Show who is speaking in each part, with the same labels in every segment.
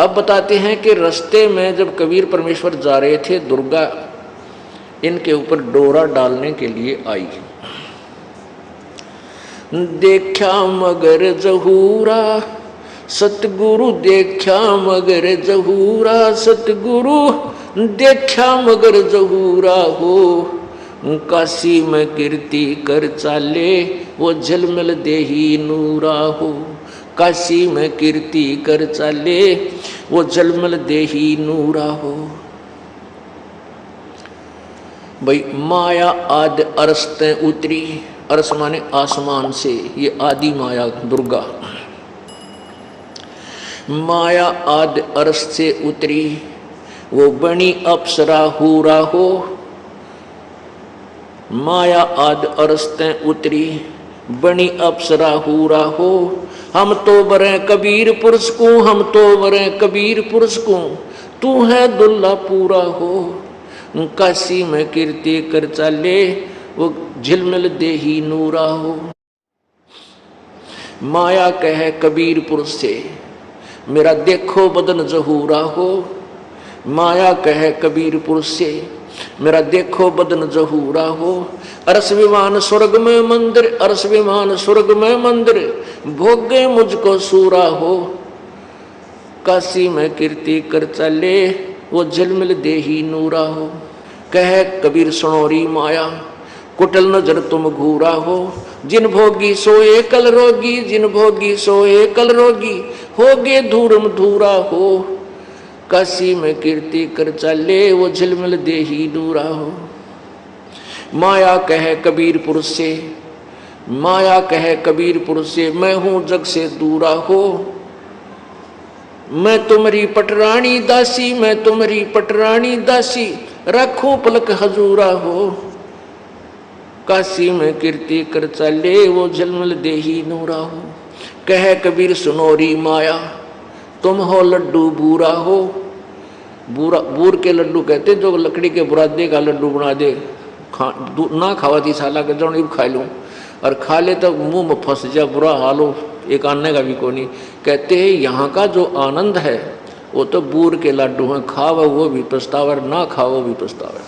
Speaker 1: अब बताते हैं कि रास्ते में जब कबीर परमेश्वर जा रहे थे, दुर्गा इनके ऊपर डोरा डालने के लिए आई। देखा मगर जहूरा सतगुरु, देखा मगर जहूरा सतगुरु, देखा मगर जहूरा हो। काशी में कीर्ति कर चाले वो झलमल देही नूरा हो। काशी में कीर्ति कर चाले वो झलमल देही नूरा हो। भाई माया आदि अरस्ते उतरी, अरस माने आसमान से, ये आदि माया दुर्गा। माया आदि अरस से उतरी वो बनी अप्सरा हूरा हो। माया आदि अरस ते उतरी बनी अप्सरा हूरा हो। हम तो बरे कबीर पुरुष को, हम तो बरे कबीर पुरुष को, तू है दुल्ला पूरा हो। काशी में कीर्ति कर चाले वो झिलमिल देही नूरा हो। माया कहे कबीर पुरुष से, मेरा देखो बदन जहूरा हो। माया कहे कबीर पुरुष से, मेरा देखो बदन जहूरा हो। अरस विमान स्वर्ग में मंदिर, अरस विमान स्वर्ग में मंदिर, भोगे मुझको सूरा हो। काशी में कीर्ति कर चले वो झिलमिल देही नूरा हो। कहे कबीर सुनोरी माया, कुटल नजर तुम घूरा हो। जिन भोगी सोए कल रोगी, जिन भोगी सोए कल रोगी, होगे धूरम धूरा हो। काशी में कीर्ति कर चले वो झिलमिल देही नूरा हो। माया कहे कबीर पुरुष से, माया कहे कबीर पुरुष से, मैं हूं जग से दूरा हो। मैं तुम्हारी पटरानी दासी, मैं तुम्हारी पटरानी दासी, रखो पलक हजूरा हो। काशी में कीर्ति कर चले वो झलमल देही नूरा हो। कहे कबीर सुनोरी माया, तुम हो लड्डू बूरा हो। बूरा बूर के लड्डू कहते जो लकड़ी के बुरादे का लड्डू बना दे, ना खावा थी साला के जो खा लूँ, और खा ले तो मुंह में फंस जा, बुरा हाल हो, एक आने का भी को नहीं। कहते हैं यहाँ का जो आनंद है वो तो बूर के लड्डू हैं, खावा वो भी पछतावा, ना खाओ भी पछतावा।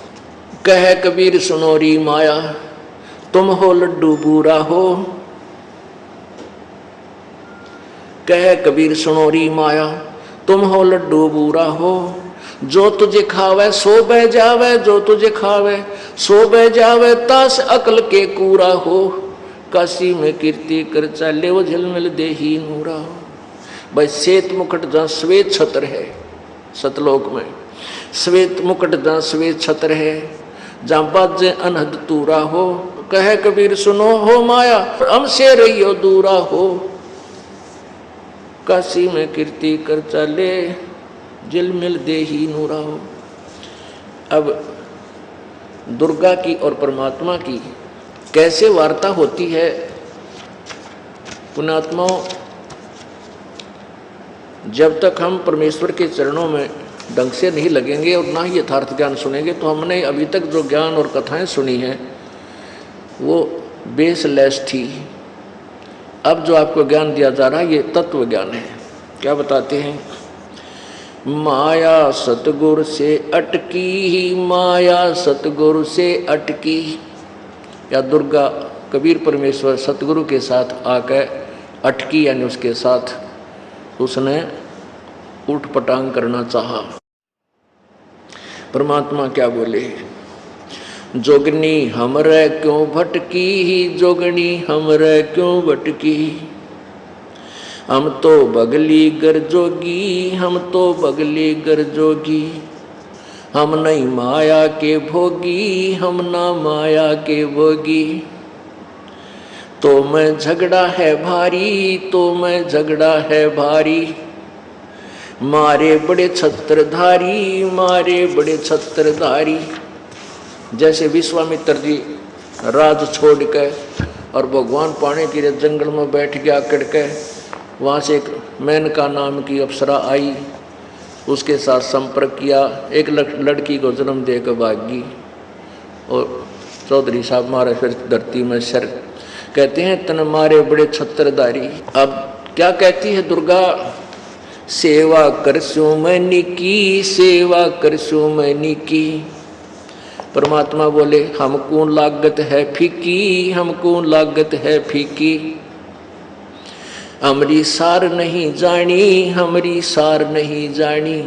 Speaker 1: कहे कबीर सुनोरी माया, तुम हो लड्डू बूरा हो। कहे कबीर सुनोरी माया, तुम हो लड्डू बूरा हो। जो तुझे खावे सो बह जावे, जो तुझे खावे सो बह जावे, तास अकल के कूरा हो। काशी में कीर्ति कर चले वो झलमिल देही नूरा हो। भाई श्वेत मुकुट जहाँ श्वेत छत्र है, सतलोक में श्वेत मुकुट जहाँ श्वेत छत्र है, जहाँ बाजे अनहद तूरा हो। कहे कबीर सुनो हो माया, हमसे रहियो दूरा हो। काशी में कीर्ति कर चले झिलमिल देही नूरा हो। अब दुर्गा की और परमात्मा की कैसे वार्ता होती है, पुण्यात्माओं, जब तक हम परमेश्वर के चरणों में ढंग से नहीं लगेंगे और ना ही यथार्थ ज्ञान सुनेंगे, तो हमने अभी तक जो ज्ञान और कथाएं सुनी हैं वो बेसलेस थी। अब जो आपको ज्ञान दिया जा रहा है ये तत्व ज्ञान है। क्या बताते हैं? माया सतगुरु से अटकी ही, माया सतगुरु से अटकी। या दुर्गा कबीर परमेश्वर सतगुरु के साथ आकर अटकी, यानी उसके साथ उसने उठ पटांग करना चाहा। परमात्मा क्या बोले? जोगनी हमरे क्यों भटकी ही, जोगनी हमरे क्यों भटकी। हम तो बगली गर जोगी, हम तो बगली गर जोगी। हम नहीं माया के भोगी, हम ना माया के भोगी। तो मैं झगड़ा है भारी, तो मैं झगड़ा है भारी। मारे बड़े छत्रधारी, मारे बड़े छत्रधारी। जैसे विश्वामित्र जी राज छोड़ के और भगवान पाने के लिए जंगल में बैठ गया अकड़ के, वहाँ से एक मेनका नाम की अप्सरा आई, उसके साथ संपर्क किया, एक लड़की को जन्म दे कर भागी और चौधरी साहब मारे फिर धरती में सर। कहते हैं तन मारे बड़े छत्रधारी। अब क्या कहती है दुर्गा? सेवा करसू मैनी की, सेवा करसू मैनी की। परमात्मा बोले हमको लागत है फीकी, हमको लागत है फीकी। हमरी सार नहीं जानी, हमरी सार नहीं जानी।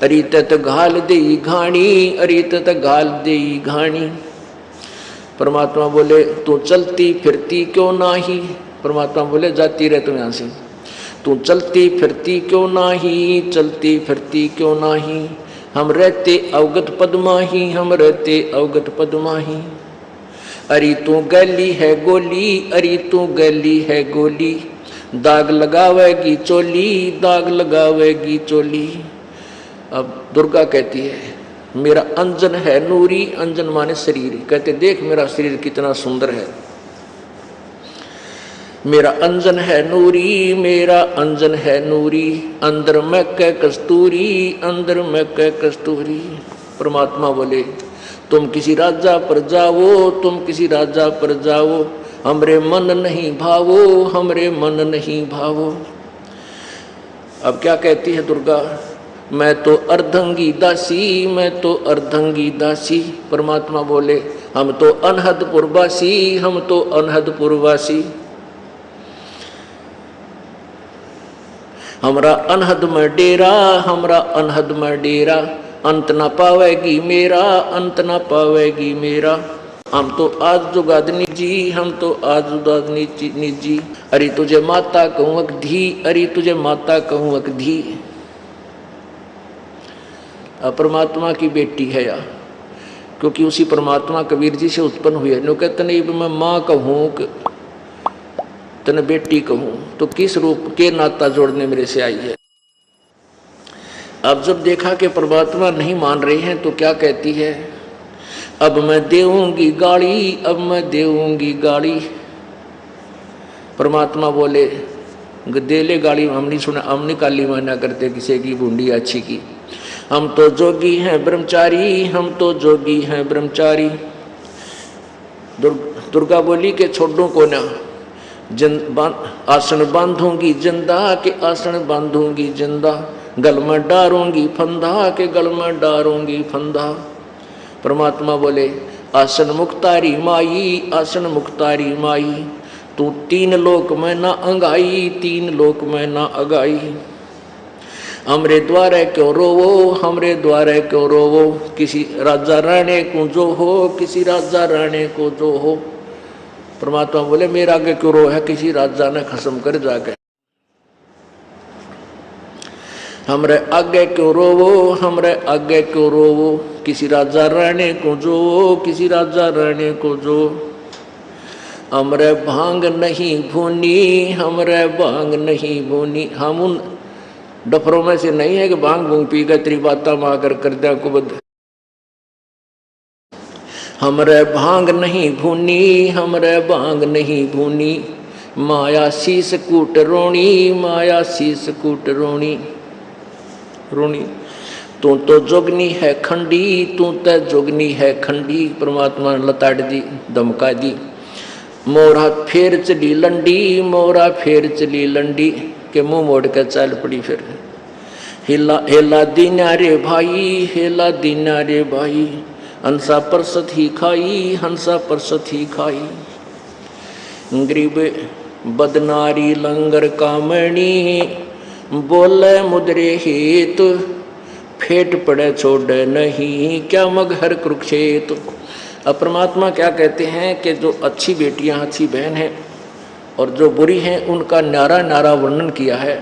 Speaker 1: अरे तत घाल दे घाणी, अरे तत घाल दे घाणी। परमात्मा बोले तू चलती फिरती क्यों नाही। परमात्मा बोले जाती रहे तुम यहाँ से, तू चलती फिरती क्यों नाही, चलती फिरती क्यों नाही। हम रहते अवगत पद्माही, हम रहते अवगत पद्माही। अरे तू गली है गोली, अरे तू गली है गोली। दाग लगावेगी चोली, दाग लगावेगी चोली। अब दुर्गा कहती है मेरा अंजन है नूरी, अंजन माने शरीर। कहते देख मेरा शरीर कितना सुंदर है। मेरा अंजन है नूरी, मेरा अंजन है नूरी। अंदर में कै कस्तूरी, अंदर में कै कस्तूरी। परमात्मा बोले तुम किसी राजा पर जाओ, तुम किसी राजा पर जाओ। हमरे मन नहीं भावो, हमरे मन नहीं भावो। अब क्या कहती है दुर्गा, मैं तो अर्धंगी दासी, मैं तो अर्धंगी दासी। परमात्मा बोले हम तो अनहदपुर वासी, हम तो अनहदपुर वासी। हमरा अनहद में डेरा, हमरा अनहद में डेरा। अंत ना पावेगी मेरा, अंत ना पावेगी मेरा। हम तो आज जुगादनी जी, हम तो आज जुगादनी जी। अरे तुझे माता कहूँ अकधी, अरे तुझे माता कहूँ अकधी। परमात्मा की बेटी है या, क्योंकि उसी परमात्मा कबीर जी से उत्पन्न हुई है। नो कहते नहीं मैं माँ कहूँ तने बेटी कहूँ, तो किस रूप के नाता जोड़ने मेरे से आई है। अब जब देखा कि परमात्मा नहीं मान रहे हैं तो क्या कहती है, अब मैं देऊंगी गाड़ी, अब मैं देऊंगी गाड़ी। परमात्मा बोले दे ले गाड़ी। हम नहीं सुना, हम नहीं काली माना करते किसी की बूंदी अच्छी की। हम तो जोगी हैं ब्रह्मचारी, हम तो जोगी हैं ब्रह्मचारी। दुर्गा बोली के छोड़ो को ना, आसन बांधूंगी जिंदा के आसन बांधूंगी जिंदा। गल में डारूंगी फंदा के गल में डारूंगी फंदा। परमात्मा बोले आसन मुक्तारी माई, आसन मुक्तारी माई। तू तीन लोक में ना अंगाई, तीन लोक में ना अगाई। हमरे द्वारे क्यों रोवो, हमरे द्वारे क्यों रोवो। किसी राजा राणे को जो हो, किसी राजा राणे को जो हो। परमात्मा बोले मेरा आगे क्यों रो है, किसी राजा ने खसम कर जाके। हमरे आगे क्यों रोवो, हमरे आगे क्यों रोवो। किसी राजा राणे को जो, किसी राजा राणे को जो। हमरे भांग नहीं भूनी, हमरे भांग नहीं भूनी। हम उन डफरों में से नहीं है कि भांग भूंग पी कर तेरी बाता माकर कर दे कुबद। हमरे भांग नहीं भूनी, हमरे भांग नहीं भूनी। माया शीस कूट रोणी, माया शीस कूट रोणी रोणी। तू तो जोगनी है खंडी, तू तो जोगनी है खंडी। परमात्मा ने लताड़ दी, धमका दी। मोरा फेर चली लंडी, मोरा फेर चली लंडी। के मुंह मोड़ कर चल पड़ी फिर। हिला हेला दीना रे भाई, हेला दीना रे भाई। हंसा परसत ही खाई, हंसा परसत ही खाई। गरीब बदनारी लंगर कामणी। बोले मुद्रे हेतु फेट पड़े छोड़े नहीं। क्या मगहर कुरुक्षेत्र। अब परमात्मा क्या कहते हैं कि जो अच्छी बेटियां, अच्छी बहन हैं और जो बुरी हैं उनका न्यारा न्यारा वर्णन किया है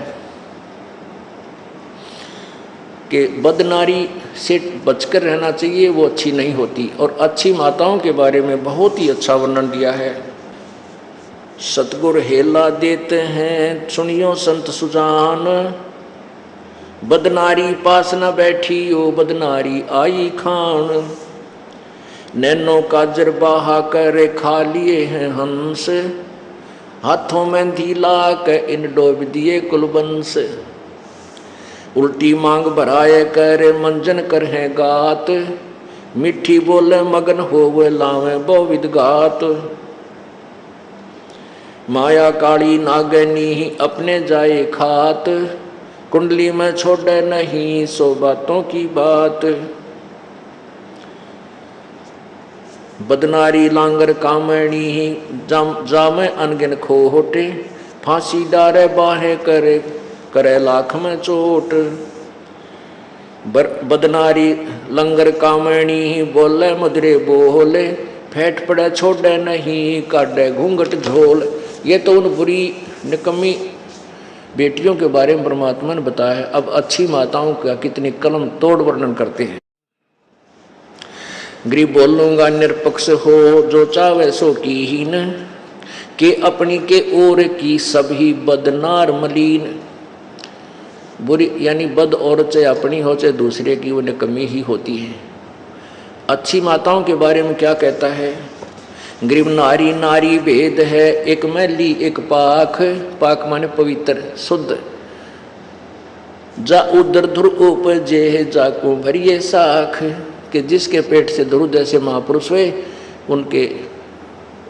Speaker 1: कि बदनारी से बचकर रहना चाहिए, वो अच्छी नहीं होती। और अच्छी माताओं के बारे में बहुत ही अच्छा वर्णन दिया है। सतगुर हेला देते हैं सुनियो संत सुजान। बदनारी पास न बैठी ओ बदनारी आई खान। नैनो काजर बहा कर खा लिए हैं हंस। हाथों में धीला के इन डोब दिए कुलबंस। उल्टी मांग भराए कर मंजन कर है गात। मिठी बोले मगन होवे लावे बहुविध गात। माया काली नागनी अपने जाए खात। कुंडली में छोड़े नहीं सो बातों की बात। बदनारी लांगर कामणी जामे अनगिन खोटे, फांसी डारे बाहे करे करे लाख में चोट। बदनारी लंगर कामणी बोले मधुरे बोले, फेंट पड़े छोड़े नहीं काटे घूंघट झोल। ये तो उन बुरी निकम्मी बेटियों के बारे में परमात्मा ने बताया है। अब अच्छी माताओं का कितनी कलम तोड़ वर्णन करते हैं। गरीब बोलूंगा निरपक्ष हो जो चावे सो की ही न, के अपनी के ओर की सभी बदनार मलीन। बुरी यानी बद औरत चाहे अपनी हो चाहे दूसरे की, वो निकम्मी ही होती है। अच्छी माताओं के बारे में क्या कहता है? गरीब नारी नारी भेद है, एक मैली एक पाख। पाक माने पवित्र शुद्ध। जा उदर ध्रुव उपजे जाको भरिए साख, कि जिसके पेट से ध्रुव जैसे महापुरुष हुए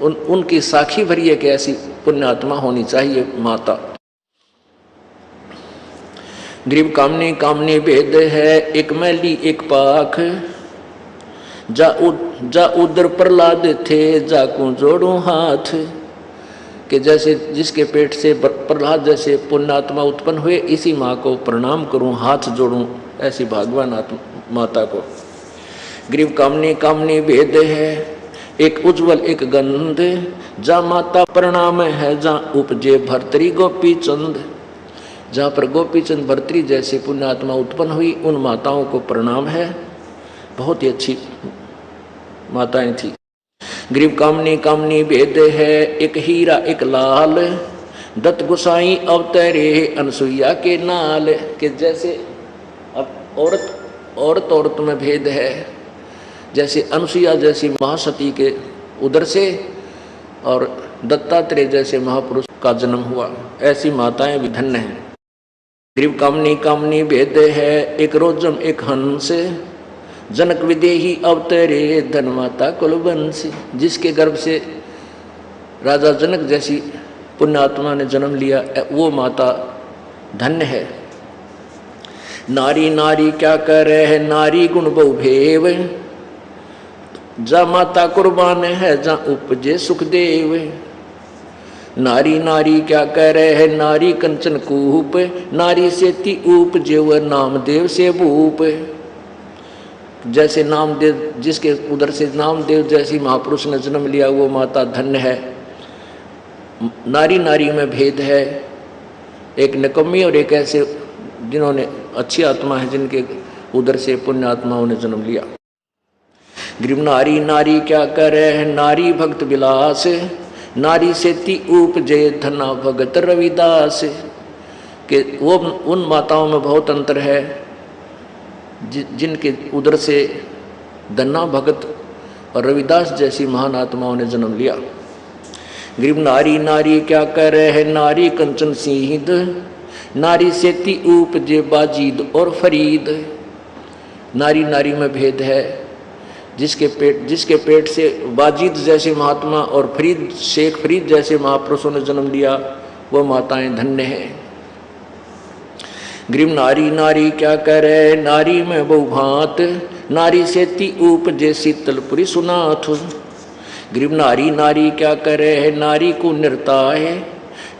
Speaker 1: उनकी साखी भरिए कि ऐसी पुण्यात्मा होनी चाहिए माता। गरीब कामनी कामनी भेद है, एक मैली एक पाख। जा उदर प्रहलाद थे जाकू जोड़ू हाथ, कि जैसे जिसके पेट से प्रहलाद जैसे पुण्यात्मा उत्पन्न हुए, इसी माँ को प्रणाम करूं, हाथ जोड़ूं, ऐसी भागवान माता को। गरीब कामनी कामनी भेद है, एक उज्जवल एक गंध। जा माता प्रणाम है जहाँ उपजे भर्तरी गोपी चंद। जहाँ पर गोपी चंद भर्तरी जैसे पुण्यात्मा उत्पन्न हुई, उन माताओं को प्रणाम है। बहुत ही अच्छी माताएं थी। गरीब कामनी कामनी भेद है, एक हीरा एक लाल। दत्त गोसाई अवतरे अनसुईया के नाल, के जैसे अब औरत में भेद है, जैसे अनसुईया जैसी महासती के उदर से और दत्तात्रेय जैसे महापुरुष का जन्म हुआ, ऐसी माताएं भी धन्य हैं। गरीब कामनी कामनी भेद है, एक रोजम एक हंस। जनक विदेही अवतरे धन माता कुलवंश। जिसके गर्भ से राजा जनक जैसी पुण्यात्मा ने जन्म लिया, वो माता धन्य है। नारी नारी क्या करे है, नारी गुण बहुभेव। जा माता कुर्बान है जहाँ उपजे सुखदेव। नारी नारी क्या कह रहे है, नारी कंचन कूप। नारी से ती उपजे वह नामदेव से भूप। जैसे नामदेव, जिसके उधर से नामदेव जैसी महापुरुष ने जन्म लिया, वो माता धन्य है। नारी नारी में भेद है, एक निकम्मी और एक ऐसे जिन्होंने अच्छी आत्मा है, जिनके उधर से पुण्य आत्माओं ने जन्म लिया। गरीब नारी नारी क्या करे है, नारी भक्त विलास। नारी से ती उपजे धना भगत रविदास। के वो उन माताओं में बहुत अंतर है जिनके उदर से धन्ना भगत और रविदास जैसी महान आत्माओं ने जन्म लिया। गरीब नारी नारी क्या कह रहे हैं, नारी कंचन सिंह। नारी से ती उपजे बाजीद और फरीद। नारी नारी में भेद है, जिसके पेट से बाजीद जैसे महात्मा और शेख फरीद जैसे महापुरुषों ने जन्म लिया, वो माताएं धन्य हैं। गरीब नारी नारी क्या कह रहे, नारी में बहुभांत। नारी से ती उपजे शीतलपुरी सुनाथ। गरीब नारी नारी क्या कह रहे है, नारी को निर्ताए।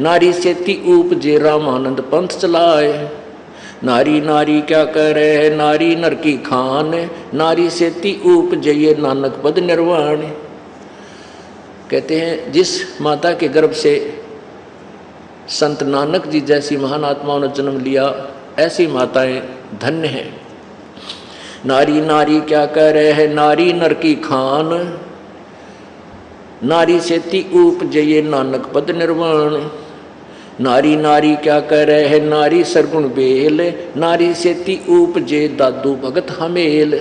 Speaker 1: नारी से ती उपजे रामानंद पंथ चलाए। नारी नारी क्या कह रहे है, नारी नर की खान। नारी से ती उपजे ये नानक पद निर्वाण। कहते हैं जिस माता के गर्भ से संत नानक जी जैसी महान आत्माओं ने जन्म लिया, ऐसी माताएं धन्य हैं। नारी नारी क्या कह रहे हैं, नारी नर की खान। नारी से ती उपजे ये नानक पद निर्वाण। नारी नारी क्या कह रहे हैं, नारी सरगुण बेल। नारी से ती उपजे दादू भगत हमेल।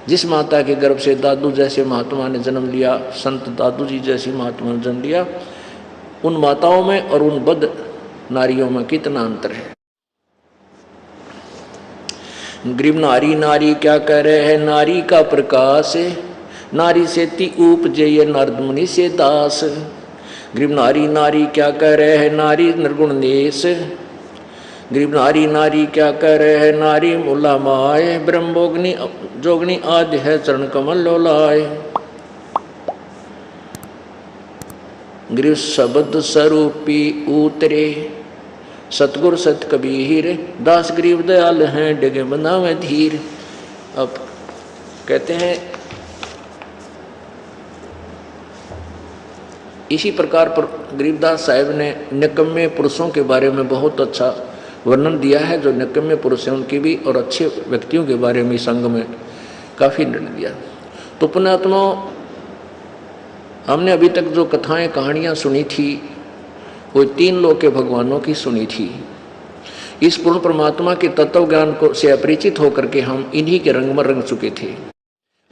Speaker 1: जिस माता के गर्भ से दादू जैसे महात्मा ने जन्म लिया, संत दादू जी जैसी महात्मा ने जन्म लिया, उन माताओं में और उन बद नारियों में कितना अंतर है। गरीब नारी नारी क्या कह रहे हैं, नारी का प्रकाश। नारी से ती उपजे ये नारद मुनि से दास। गरीब नारी नारी क्या कह रहे हैं, नारी निर्गुण नेश। गरीब नारी नारी क्या कह रहे हैं, नारी मुला माए, ब्रह्मोगनी जोगनी आदि है चरण कमल लोलाए। गरीब शब्द स्वरूपी उतरे, सतगुर सत कबीर, दास गरीब दयाल हैं डिगे बंदा में धीर। अब कहते हैं इसी प्रकार पर गरीबदास साहिब ने निकम्मे पुरुषों के बारे में बहुत अच्छा वर्णन दिया है। जो निकम्मे पुरुष हैं उनकी भी और अच्छे व्यक्तियों के बारे में संग में काफ़ी निर्णय दिया। तो पुण्यात्मा, हमने अभी तक जो कथाएं कहानियां सुनी थी वो 3 लोक के भगवानों की सुनी थी। इस पूर्ण परमात्मा के तत्व ज्ञान को से अपरिचित होकर के हम इन्हीं के रंग में रंग चुके थे।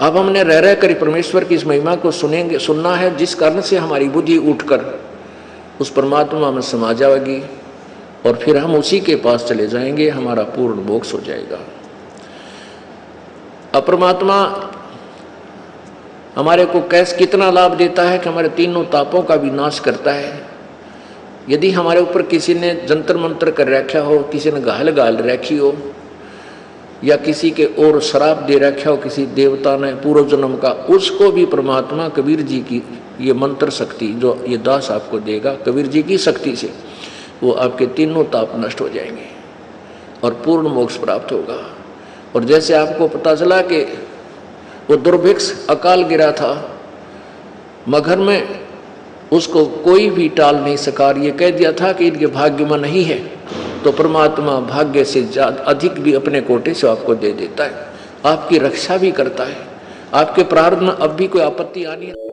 Speaker 1: अब हमने रह कर परमेश्वर की इस महिमा को सुनना है, जिस कारण से हमारी बुद्धि उठकर उस परमात्मा में समा जाएगी और फिर हम उसी के पास चले जाएंगे, हमारा पूर्ण मोक्ष हो जाएगा। अब परमात्मा हमारे को कितना लाभ देता है कि हमारे तीनों तापों का भी नाश करता है। यदि हमारे ऊपर किसी ने जंतर मंत्र कर रखा हो, किसी ने गाल रखी हो, या किसी के और शराब दे रखा हो किसी देवता ने पूर्व जन्म का, उसको भी परमात्मा कबीर जी की ये मंत्र शक्ति जो ये दास आपको देगा, कबीर जी की शक्ति से वो आपके तीनों ताप नष्ट हो जाएंगे और पूर्ण मोक्ष प्राप्त होगा। और जैसे आपको पता चला कि वो दुर्भिक्ष अकाल गिरा था मगहर में, उसको कोई भी टाल नहीं सका, ये कह दिया था कि इनके भाग्य में नहीं है, तो परमात्मा भाग्य से अधिक भी अपने कोटे से आपको दे देता है, आपकी रक्षा भी करता है। आपके प्रारब्ध में अब भी कोई आपत्ति आनी है